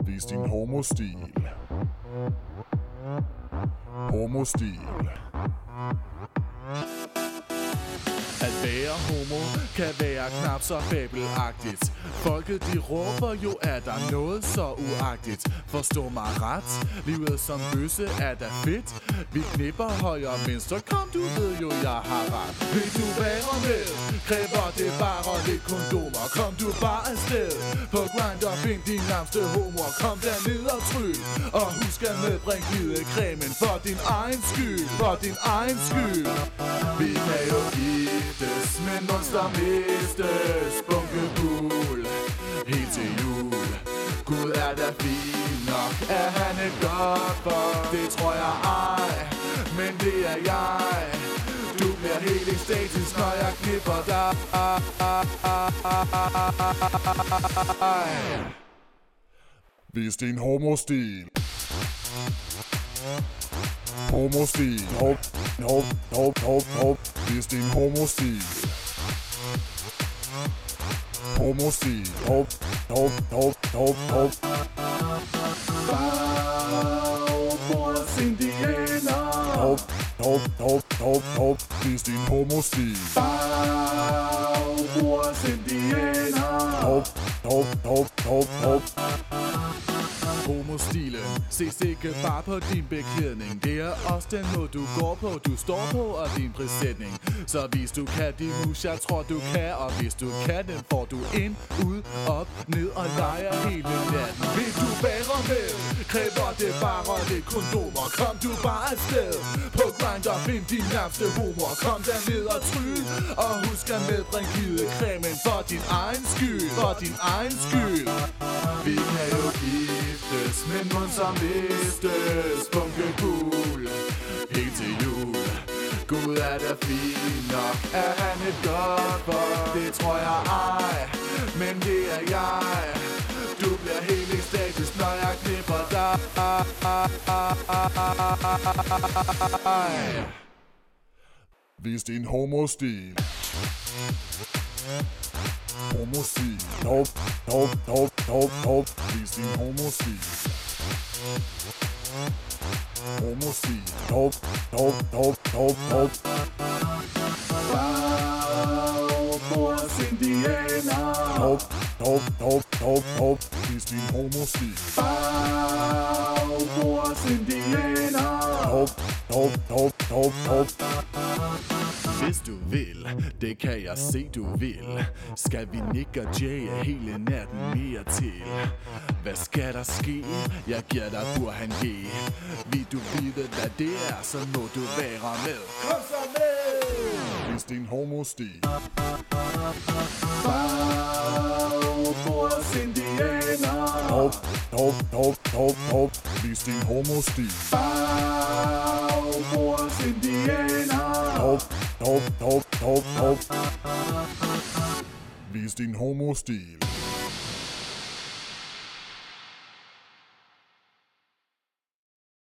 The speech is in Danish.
Vis din homostil. Homostil. At være homo kan være knap så fabelagtigt. Folket de råber jo, er der noget så uagtigt. Forstå mig ret, livet som bøsse er da fedt. Vi knipper højre venstre, kom du ved jo jeg har ret. Vil du være med, kræver det bare lidt kondomer. Kom du bare afsted, på Grindr find din nærmeste homo. Kom derned og tryl, og husk at medbring glidecremen. For din egen skyld, for din egen skyld. Vi kan jo giftes, men monster mistes. Bunke guld, helt til jul. Gud er da fin nok, er han et godt for? Det tror jeg ej, men det er jeg. Du bliver helt ekstatisk, når jeg knipper dig. Vis din homostil. Homostil. Vis din homostil. Homostil. Bagbords indianer. Vis din homostil. Bagbords indianer. Homostilen ses ikke bare på din beklædning. Det er også den måde du går på, du står på og din præsætning. Så hvis du kan din mus, jeg tror du kan. Og hvis du kan den, får du ind, ud, op, ned og leger hele natten. Vil du være med, kræver det bare lidt kondomer. Kom du bare afsted, på Grindr find din nærmeste homo. Kom derned og tryl, og husk at medbringe glidecremen. For din egen skyld, for din egen skyld. Vi kan jo giftes, men mund som mistes. Bunke guld, helt til jul. Gud er da fin nok, er han et godt for? Det tror jeg ej, men det er jeg. Du bliver helt ekstatisk, når jeg knipper dig. Vis din homostil. Homostil. Vis din homostil. Homostil. Bagbords indianer. Vis din homostil. Bagbords indianer. Hvis du vil, det kan jeg se du vil. Skal vi nikke og jaye hele natten mere til? Hvad skal der ske? Jeg giver dig burhan G. Vil du vide hvad det er, så må du være med. Kom så med! Vis din homostil. Bagbords indianer. Vis din homostil. Bagbords indianer. Vis din homostil.